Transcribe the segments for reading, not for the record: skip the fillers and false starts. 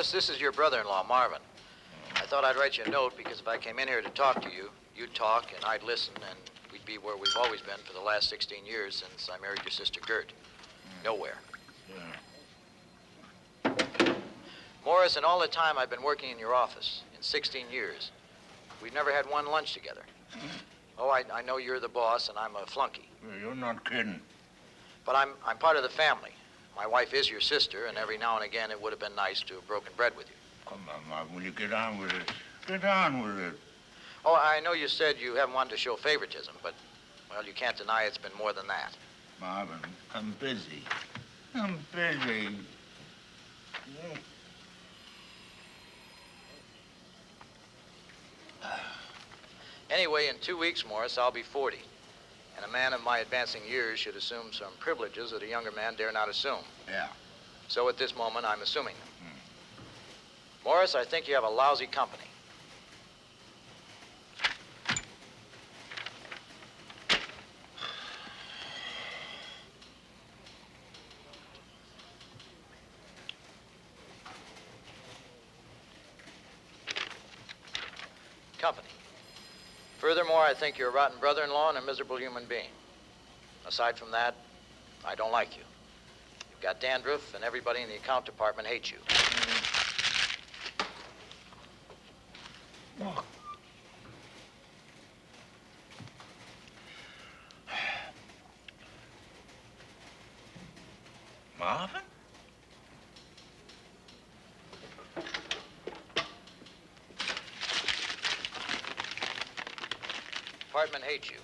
Morris, this is your brother-in-law, Marvin. I thought I'd write you a note because if I came in here to talk to you, you'd talk and I'd listen, and we'd be where we've always been for the last 16 years since I married your sister, Gert. Nowhere. Yeah. Morris, in all the time I've been working in your office, in 16 years, we've never had one lunch together. Oh, I know you're the boss and I'm a flunky. You're not kidding. But I'm part of the family. My wife is your sister, and every now and again it would have been nice to have broken bread with you. Come on, Marvin, will you get on with it? Get on with it. Oh, I know you said you haven't wanted to show favoritism, but, well, you can't deny it's been more than that. Marvin, I'm busy. I'm busy. Anyway, in 2 weeks, Morris, I'll be 40. And a man of my advancing years should assume some privileges that a younger man dare not assume. Yeah. So at this moment, I'm assuming them. Morris, I think you have a lousy company. Company. Furthermore, I think you're a rotten brother-in-law and a miserable human being. Aside from that, I don't like you. You've got dandruff, and everybody in the account department hates you. Look. Marvin? Department hates you.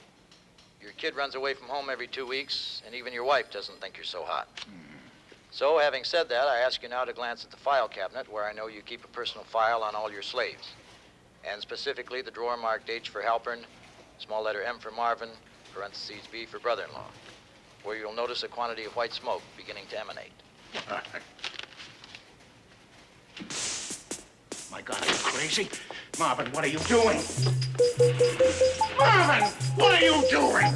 Your kid runs away from home every 2 weeks, and even your wife doesn't think you're so hot. So, having said that, I ask you now to glance at the file cabinet where I know you keep a personal file on all your slaves. And specifically the drawer marked H for Halprin, small letter M for Marvin, parentheses B for brother-in-law, where you'll notice a quantity of white smoke beginning to emanate. My God, are you crazy? Marvin, what are you doing? Marvin, what are you doing?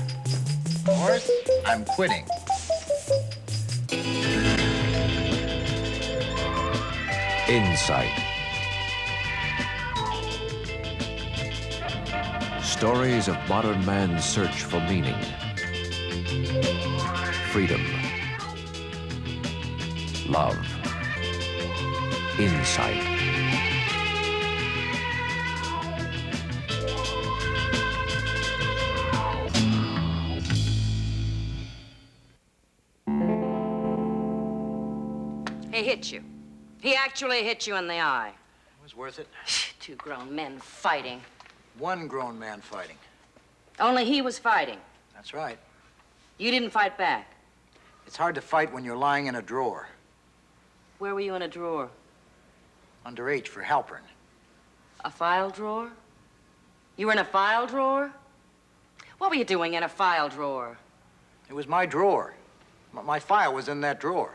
Morris, I'm quitting. Insight. Stories of modern man's search for meaning, freedom, love, insight. He hit you. He actually hit you in the eye. It was worth it. Two grown men fighting. One grown man fighting. Only he was fighting. That's right. You didn't fight back. It's hard to fight when you're lying in a drawer. Where were you in a drawer? Under H for Halprin. A file drawer? You were in a file drawer? What were you doing in a file drawer? It was my drawer. My file was in that drawer.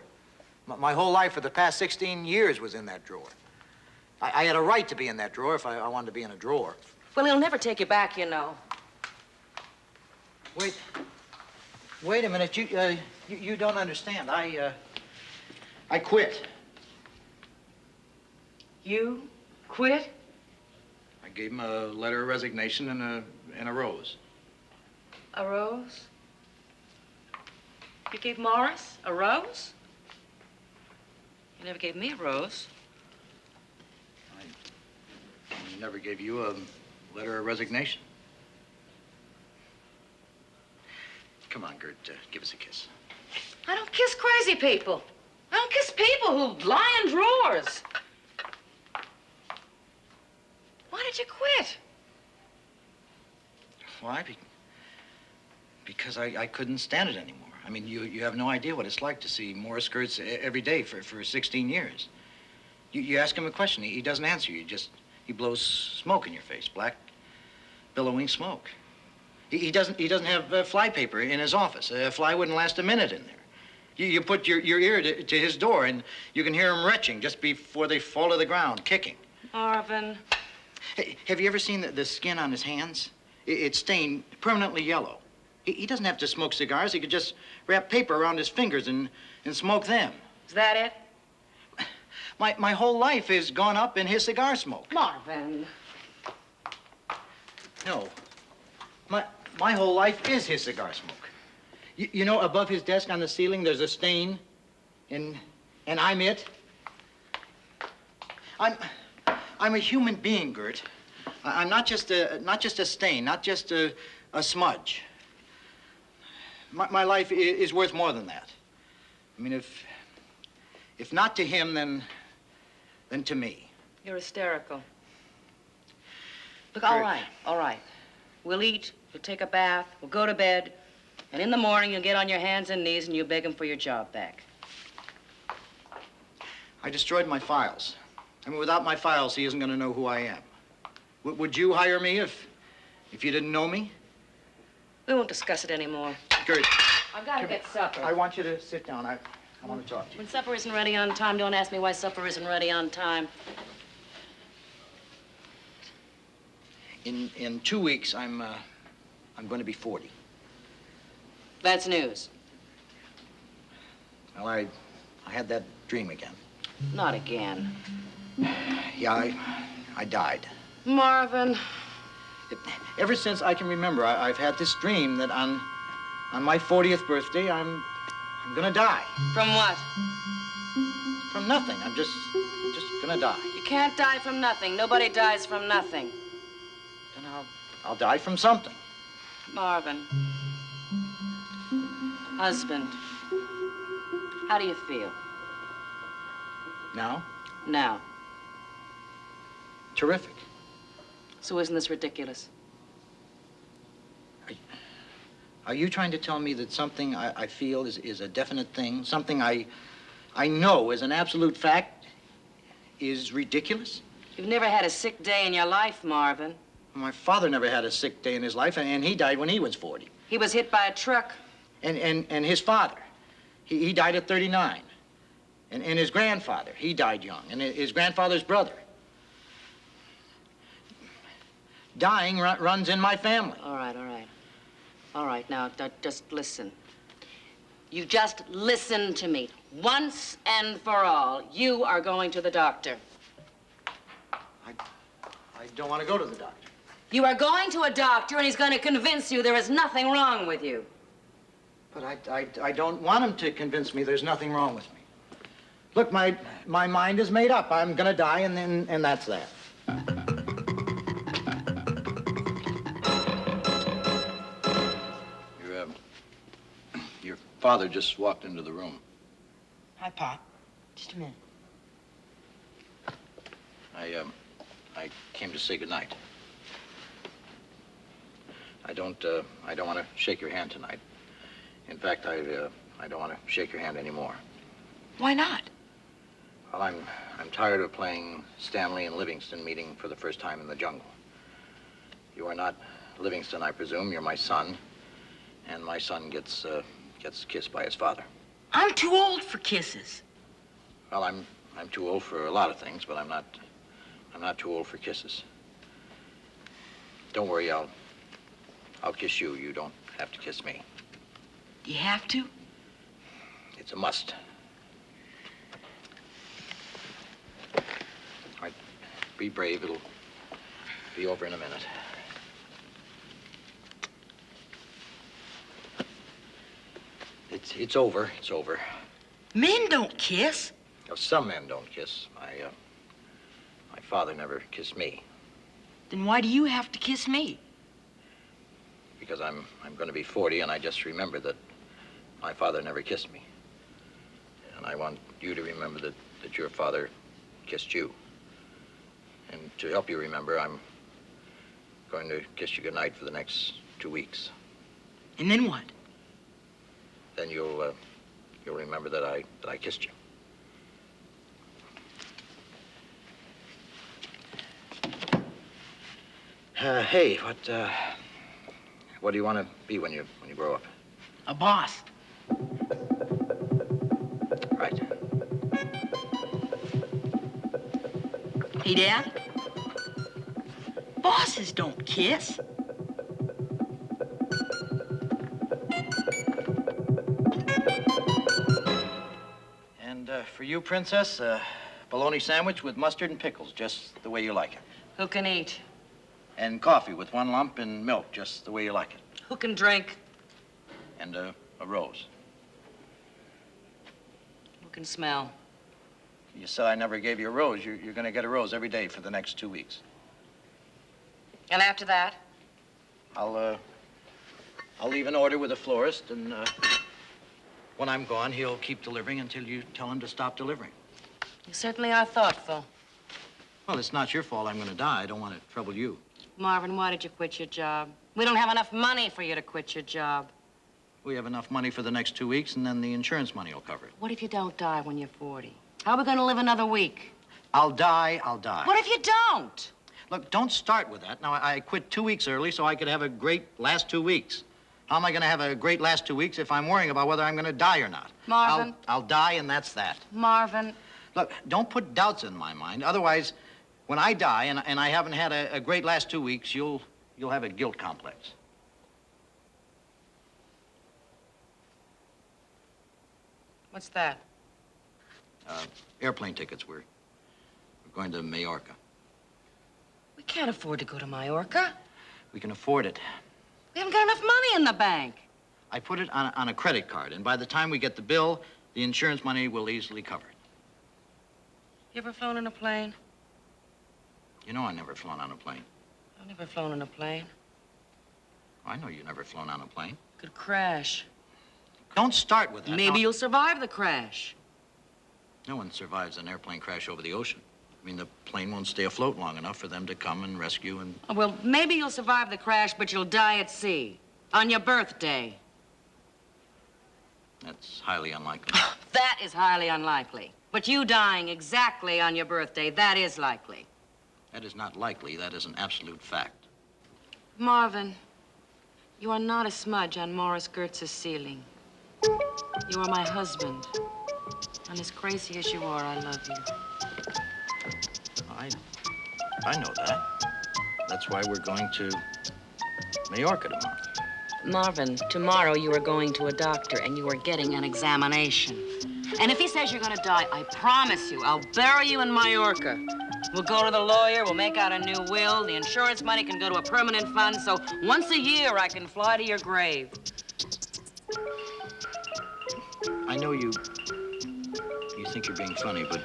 My whole life for the past 16 years was in that drawer. I had a right to be in that drawer if I wanted to be in a drawer. Well, he'll never take you back, you know. Wait a minute. You don't understand. I quit. You quit? I gave him a letter of resignation and a rose. A rose? You gave Morris a rose? You never gave me a rose. I never gave you a letter of resignation. Come on, Gert, give us a kiss. I don't kiss crazy people. I don't kiss people who lie in drawers. Why did you quit? Why? Because I couldn't stand it anymore. I mean, you have no idea what it's like to see Morris skirts every day for 16 years. You ask him a question, he doesn't answer you. He blows smoke in your face, black, billowing smoke. He doesn't have fly paper in his office. A fly wouldn't last a minute in there. You put your ear to his door and you can hear him retching just before they fall to the ground, kicking. Marvin. Hey, have you ever seen the skin on his hands? It's stained permanently yellow. He doesn't have to smoke cigars. He could just wrap paper around his fingers and smoke them. Is that it? My whole life is gone up in his cigar smoke. Marvin. No. My whole life is his cigar smoke. You know, above his desk on the ceiling, there's a stain, and I'm it. I'm a human being, Gert. I'm not just a stain, not just a smudge. My life is worth more than that. I mean, if not to him, then to me. You're hysterical. Look, Gert. all right. We'll eat, we'll take a bath, we'll go to bed, and in the morning you'll get on your hands and knees and you beg him for your job back. I destroyed my files. I mean, without my files, he isn't going to know who I am. Would you hire me if you didn't know me? We won't discuss it anymore. Gert, I've got to get supper. I want you to sit down. I want to talk to you. When supper isn't ready on time, don't ask me why supper isn't ready on time. In 2 weeks, I'm going to be 40. That's news. Well, I had that dream again. Not again. Yeah, I died. Marvin. Ever since I can remember, I've had this dream that on my 40th birthday, I'm gonna die. From what? From nothing. I'm just gonna die. You can't die from nothing. Nobody dies from nothing. Then I'll die from something. Marvin. Husband. How do you feel? Now? Now. Terrific. So isn't this ridiculous? Are you trying to tell me that something I feel is a definite thing, something I know is an absolute fact, is ridiculous? You've never had a sick day in your life, Marvin. My father never had a sick day in his life, and he died when he was 40. He was hit by a truck. And his father, he died at 39. And his grandfather, he died young, and his grandfather's brother. Dying runs in my family. All right. All right, now, just listen. You just listen to me. Once and for all, you are going to the doctor. I don't want to go to the doctor. You are going to a doctor, and he's going to convince you there is nothing wrong with you. But I don't want him to convince me there's nothing wrong with me. Look, my mind is made up. I'm gonna die, and that's that. Your father just walked into the room. Hi, Pop. Just a minute. I came to say goodnight. I don't want to shake your hand tonight. In fact, I don't want to shake your hand anymore. Why not? Well, I'm tired of playing Stanley and Livingston meeting for the first time in the jungle. You are not Livingston, I presume. You're my son, and my son gets kissed by his father. I'm too old for kisses. Well, I'm too old for a lot of things, but I'm not too old for kisses. Don't worry, I'll kiss you. You don't have to kiss me. Do you have to? It's a must. All right, be brave. It'll be over in a minute. It's over. It's over. Men don't kiss. Now, some men don't kiss. My father never kissed me Then why do you have to kiss me? because I'm going to be 40, and I just remember that my father never kissed me. And I want you to remember that your father kissed you. And to help you remember, I'm going to kiss you goodnight for the next 2 weeks. And then what? Then you'll remember that I kissed you. Hey, what do you want to be when you grow up? A boss. Right. Hey, Dad? Bosses don't kiss. And for you, Princess, bologna sandwich with mustard and pickles, just the way you like it. Who can eat? And coffee with 1 lump and milk, just the way you like it. Who can drink? And a rose. Who can smell? You said I never gave you a rose. You're going to get a rose every day for the next 2 weeks. And after that? I'll leave an order with a florist, and when I'm gone, he'll keep delivering until you tell him to stop delivering. You certainly are thoughtful. Well, it's not your fault I'm going to die. I don't want to trouble you. Marvin, why did you quit your job? We don't have enough money for you to quit your job. We have enough money for the next 2 weeks, and then the insurance money will cover it. What if you don't die when you're 40? How are we going to live another week? I'll die. What if you don't? Look, don't start with that. Now, I quit 2 weeks early so I could have a great last 2 weeks. How am I going to have a great last 2 weeks if I'm worrying about whether I'm going to die or not? Marvin. I'll die, and that's that. Marvin. Look, don't put doubts in my mind. Otherwise, when I die and I haven't had a great last 2 weeks, you'll have a guilt complex. What's that? Airplane tickets. We're going to Majorca. We can't afford to go to Majorca. We can afford it. We haven't got enough money in the bank. I put it on a credit card, and by the time we get the bill, the insurance money will easily cover it. You ever flown in a plane? You know I never flown on a plane. I've never flown in a plane. I know you've never flown on a plane. Could crash. Don't start with that. Maybe No. you'll survive the crash. No one survives an airplane crash over the ocean. I mean, the plane won't stay afloat long enough for them to come and rescue and... Oh, well, maybe you'll survive the crash, but you'll die at sea. On your birthday. That's highly unlikely. That is highly unlikely. But you dying exactly on your birthday, that is likely. That is not likely. That is an absolute fact. Marvin, you are not a smudge on Morris Gertz's ceiling. You are my husband. And as crazy as you are, I love you. I know that. That's why we're going to Majorca tomorrow. Marvin, tomorrow you are going to a doctor and you are getting an examination. And if he says you're gonna die, I promise you, I'll bury you in Majorca. We'll go to the lawyer, we'll make out a new will, the insurance money can go to a permanent fund, so once a year I can fly to your grave. I know you think you're being funny, but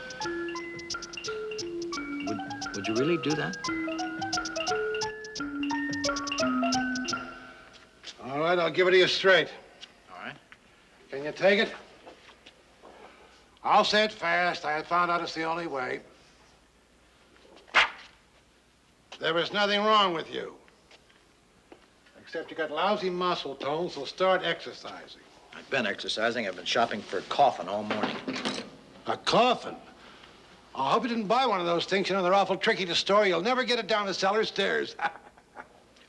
would you really do that? All right, I'll give it to you straight. All right. Can you take it? I'll say it fast. I had found out it's the only way. There is nothing wrong with you. Except you got lousy muscle tone, so start exercising. I've been exercising. I've been shopping for a coffin all morning. A coffin? Oh, I hope you didn't buy one of those things. You know, they're awful tricky to store. You'll never get it down the cellar stairs.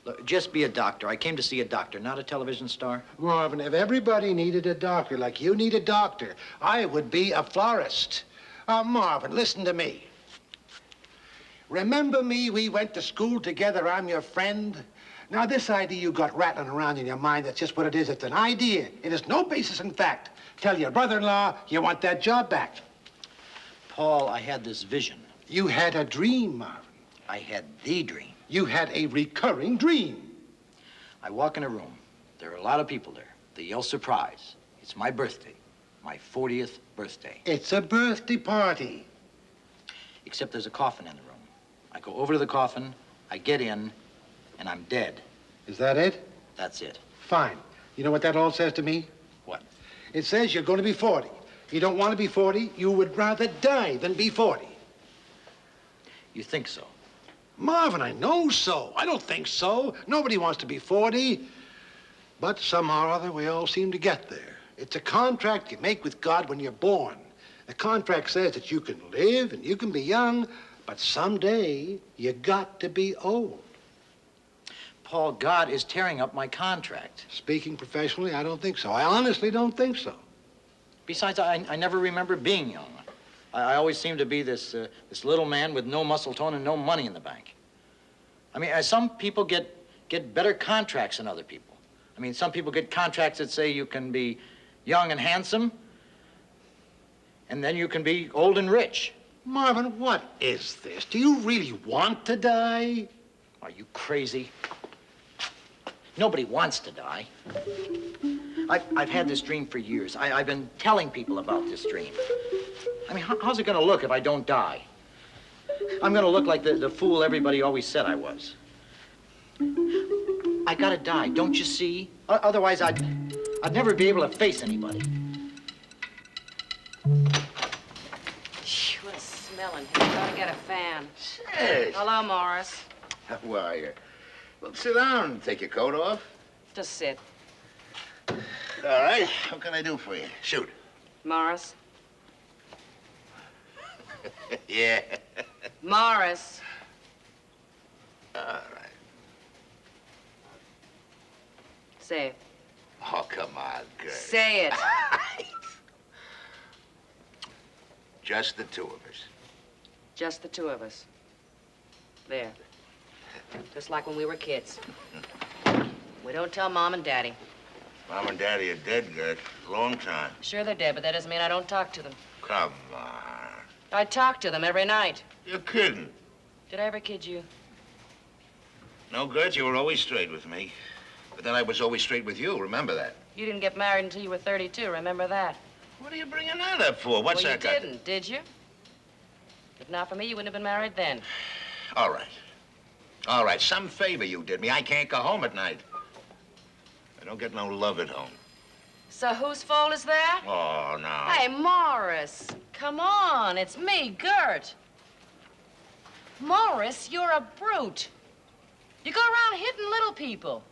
Look, just be a doctor. I came to see a doctor, not a television star. Marvin, if everybody needed a doctor like you need a doctor, I would be a florist. Marvin, listen to me. Remember me? We went to school together. I'm your friend. Now, this idea you got rattling around in your mind, that's just what it is. It's an idea. It has no basis in fact. Tell your brother-in-law you want that job back. Paul, I had this vision. You had a dream, Marvin. I had the dream. You had a recurring dream. I walk in a room. There are a lot of people there. They yell surprise. It's my birthday. My 40th birthday. It's a birthday party. Except there's a coffin in the room. I go over to the coffin, I get in, and I'm dead. Is that it? That's it. Fine. You know what that all says to me? What? It says you're going to be 40. You don't want to be 40. You would rather die than be 40. You think so? Marvin, I know so. I don't think so. Nobody wants to be 40. But somehow or other, we all seem to get there. It's a contract you make with God when you're born. The contract says that you can live and you can be young, but someday you got to be old. Paul, God is tearing up my contract. Speaking professionally, I don't think so. I honestly don't think so. Besides, I never remember being young. I always seem to be this little man with no muscle tone and no money in the bank. I mean, some people get better contracts than other people. I mean, some people get contracts that say you can be young and handsome, and then you can be old and rich. Marvin, what is this? Do you really want to die? Are you crazy? Nobody wants to die. I've had this dream for years. I've been telling people about this dream. I mean, how's it gonna look if I don't die? I'm gonna look like the fool everybody always said I was. I gotta die, don't you see? Otherwise, I'd never be able to face anybody. What a smell in here. Gotta get a fan. Yes. Hello, Morris. How are you? Well, sit down and take your coat off. Just sit. All right. What can I do for you? Shoot. Morris. Yeah. Morris. All right. Say it. Oh, come on, girl. Say it. Just the two of us. Just the two of us. There. Just like when we were kids. We don't tell Mom and Daddy. Mom and Daddy are dead, Gert. Long time. Sure they're dead, but that doesn't mean I don't talk to them. Come on. I talk to them every night. You're kidding. Did I ever kid you? No, Gert, you were always straight with me. But then I was always straight with you. Remember that. You didn't get married until you were 32. Remember that? What are you bringing that up for? What's well, that you got? didn't, did you? If not for me, you wouldn't have been married then. All right. All right, some favor you did me. I can't go home at night. I don't get no love at home. So whose fault is that? Oh, no. Hey, Morris, come on. It's me, Gert. Morris, you're a brute. You go around hitting little people.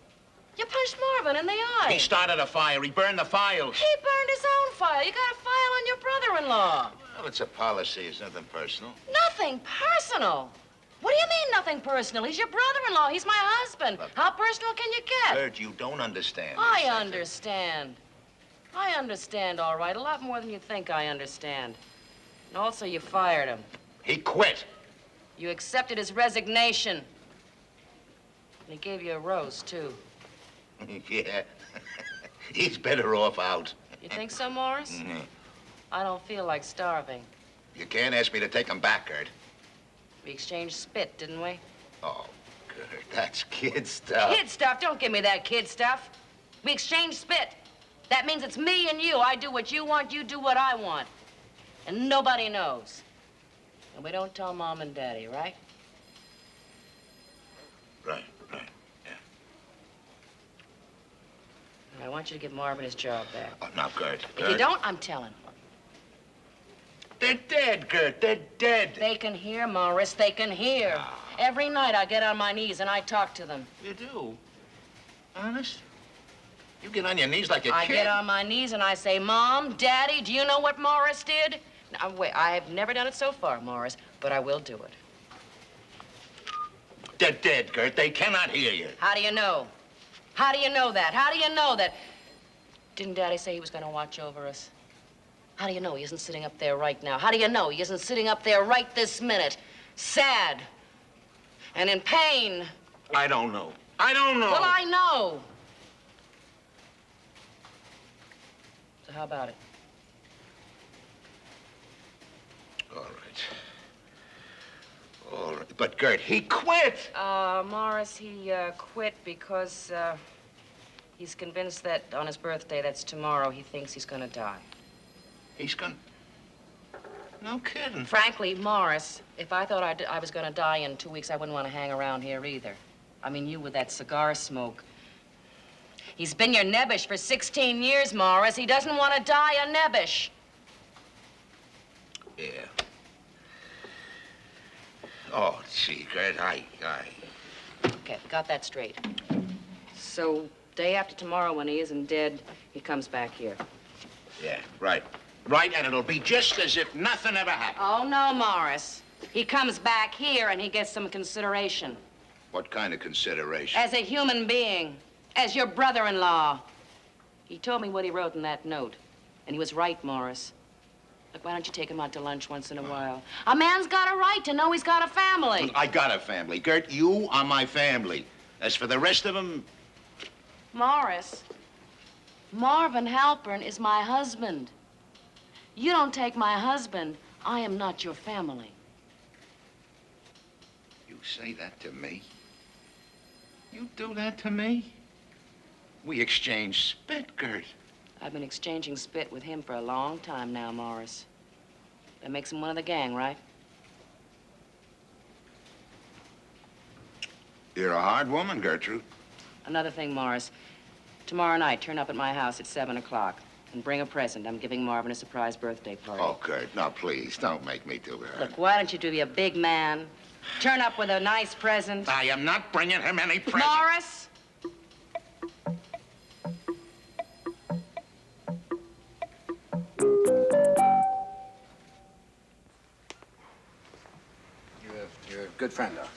You punched Marvin in the eye. He started a fire. He burned the files. He burned his own file. You got a file on your brother-in-law. Well, it's a policy. It's nothing personal. Nothing personal. What do you mean, nothing personal? He's your brother-in-law. He's my husband. Look. How personal can you get? Gert, you don't understand. I understand. I understand, all right. A lot more than you think I understand. And also, you fired him. He quit. You accepted his resignation. And he gave you a rose, too. Yeah. He's better off out. You think so, Morris? Mhm. I don't feel like starving. You can't ask me to take him back, Gert. We exchanged spit, didn't we? Oh, Gert, that's kid stuff. Kid stuff? Don't give me that kid stuff. We exchanged spit. That means it's me and you. I do what you want, you do what I want. And nobody knows. And we don't tell Mom and Daddy, right? Right, right. I want you to give Marvin his job back. Oh, now, Gert. If you don't, I'm telling. They're dead, Gert. They're dead. They can hear, Morris. They can hear. Every night I get on my knees and I talk to them. You do? Honest? You get on your knees like a I kid? get on my knees and I say, Mom, Daddy, do you know what Morris did? Now, wait, I've never done it so far, Morris, but I will do it. They're dead, Gert. They cannot hear you. How do you know? How do you know that? How do you know that? Didn't Daddy say he was going to watch over us? How do you know he isn't sitting up there right now? How do you know he isn't sitting up there right this minute, sad and in pain? I don't know. I don't know. Well, I know. So how about it? All right. All right. But, Gert, he quit. Morris, he quit because he's convinced that on his birthday, that's tomorrow, he thinks he's going to die. He's gone. No kidding. Frankly, Morris, if I thought I was going to die in 2 weeks, I wouldn't want to hang around here either. I mean, you with that cigar smoke. He's been your nebbish for 16 years, Morris. He doesn't want to die a nebbish. Yeah. Oh, gee, Gert, Okay, got that straight. So, day after tomorrow, when he isn't dead, he comes back here. Yeah, right. Right, and it'll be just as if nothing ever happened. Oh, no, Morris. He comes back here and he gets some consideration. What kind of consideration? As a human being, as your brother-in-law. He told me what he wrote in that note, and he was right, Morris. Look, why don't you take him out to lunch once in a while? A man's got a right to know he's got a family. I got a family. Gert, you are my family. As for the rest of them, Morris, Marvin Halprin is my husband. You don't take my husband, I am not your family. You say that to me? You do that to me? We exchanged spit, Gert. I've been exchanging spit with him for a long time now, Morris. That makes him one of the gang, right? You're a hard woman, Gertrude. Another thing, Morris. Tomorrow night, turn up at my house at 7 o'clock and bring a present. I'm giving Marvin a surprise birthday party. Oh, Gert, no, please, don't make me do that. Look, why don't you be a big man? Turn up with a nice present. I am not bringing him any present. Morris! You're a good friend, Doc.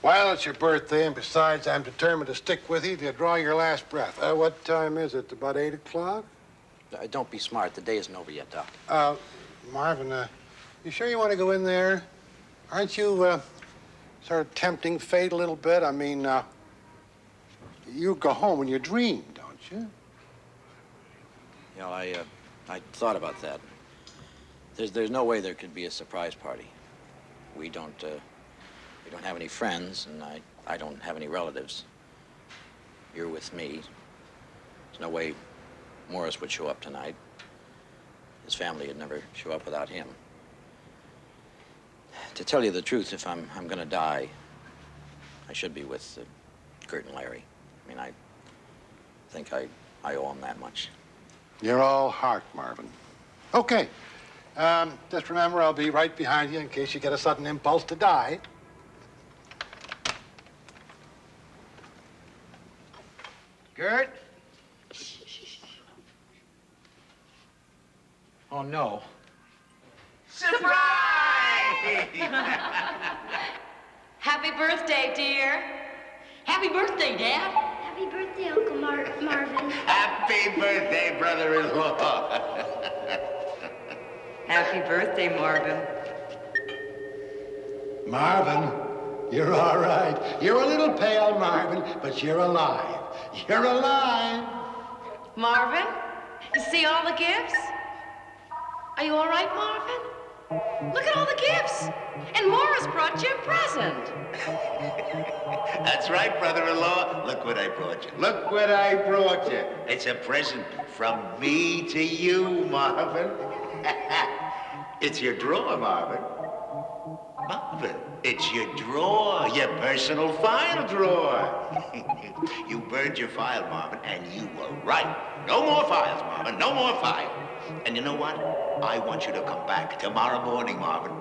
Well, it's your birthday, and besides, I'm determined to stick with you till you draw your last breath. What time is it? About 8 o'clock? Don't be smart. The day isn't over yet, Doc. Marvin, you sure you want to go in there? Aren't you, sort of tempting fate a little bit? I mean, you go home in your dream, don't you? You know, I thought about that. There's no way there could be a surprise party. We don't have any friends, and I don't have any relatives. You're with me. There's no way Morris would show up tonight. His family would never show up without him. To tell you the truth, if I'm gonna die, I should be with Gert and Larry. I mean, I think I owe them that much. You're all heart, Marvin. Okay. Just remember, I'll be right behind you in case you get a sudden impulse to die. Gert? Oh, no. Happy birthday, dear. Happy birthday, Dad. Happy birthday, Uncle Marvin. Happy birthday, brother-in-law. Happy birthday, Marvin. Marvin, you're all right. You're a little pale, Marvin, but you're alive. You're alive. Marvin, you see all the gifts? Are you all right, Marvin? Look at all the gifts. And Morris brought you a present. That's right, brother-in-law. Look what I brought you. Look what I brought you. It's a present from me to you, Marvin. It's your drawer, Marvin. Marvin, it's your drawer, your personal file drawer. You burned your file, Marvin, and you were right. No more files, Marvin, no more files. And you know what? I want you to come back tomorrow morning, Marvin.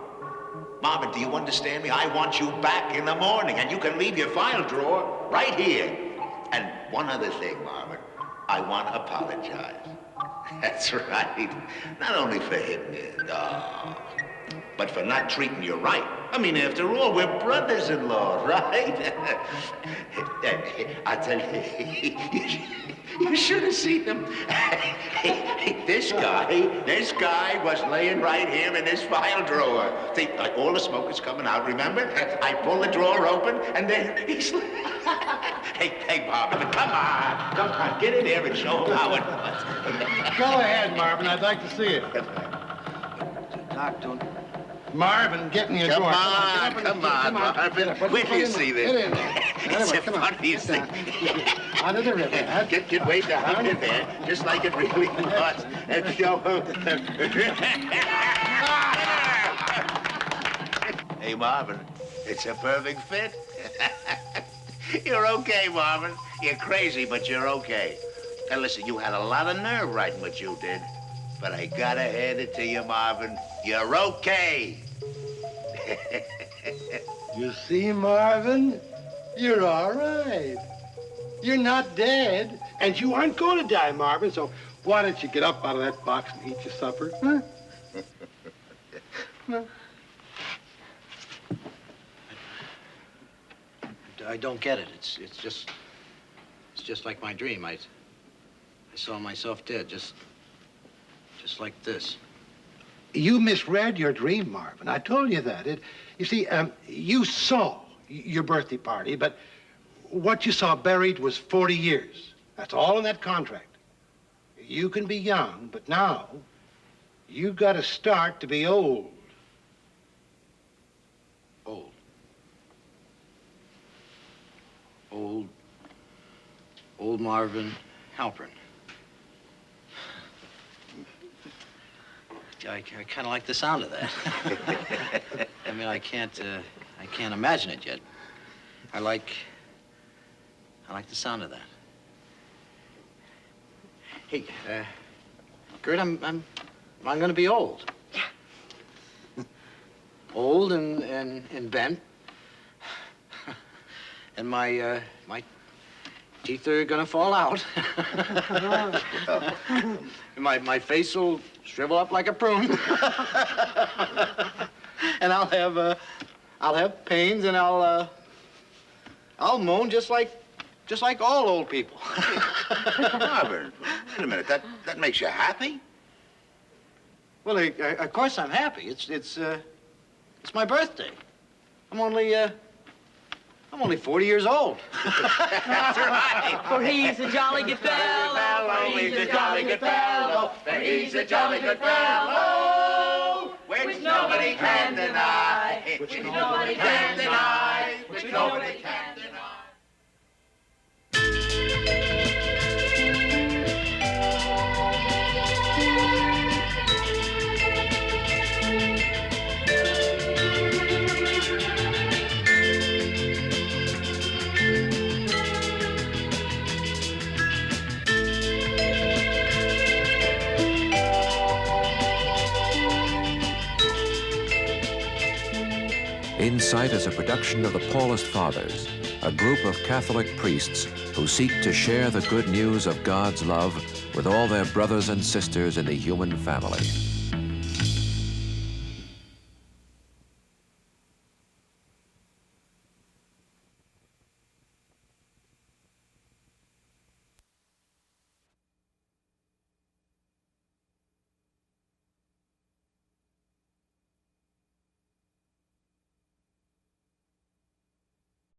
Marvin, do you understand me? I want you back in the morning, and you can leave your file drawer right here. And one other thing, Marvin, I want to apologize. That's right. Not only for hitting you, no, but for not treating you right. I mean, after all, we're brothers-in-law, right? I tell you, you should have seen him. This guy was laying right here in this file drawer. See, like all the smoke is coming out, remember? I pull the drawer open, and then he's... Hey, Marvin, come on, get in there and show him how it was. Go ahead, Marvin. I'd like to see it. Doc, don't... Marvin, get in your Come drawer. on, Marvin. Where do you see this? Get in there. It's the Come on. funniest thing. Out of the river. Huh? Get way down in there, just like it really was. And show Hey, Marvin, it's a perfect fit. You're okay, Marvin. You're crazy, but you're okay. And listen, you had a lot of nerve writing what you did. But I gotta hand it to you, Marvin. You're okay. You see, Marvin? You're all right. You're not dead, and you aren't going to die, Marvin, so why don't you get up out of that box and eat your supper, huh? I don't get it. It's just like my dream. I saw myself dead, just like this. You misread your dream, Marvin. I told you that. You see, you saw your birthday party, but what you saw buried was 40 years. That's all in that contract. You can be young, but now you've got to start to be old. Old Marvin Halprin. I kind of like the sound of that. I mean, I can't imagine it yet. I like the sound of that. Hey, Gert, I'm gonna be old. Old and bent. And my teeth are gonna fall out. my face will shrivel up like a prune. And I'll have pains, and I'll moan just like all old people. Marvin, wait a minute. That makes you happy? Well, of course I'm happy. It's my birthday. I'm only 40 years old. That's right. For he's a jolly good fellow. He's a jolly good fellow. He's a jolly good fellow. Which nobody can deny. Which nobody can deny. Which nobody can deny. Insight is a production of the Paulist Fathers, a group of Catholic priests who seek to share the good news of God's love with all their brothers and sisters in the human family.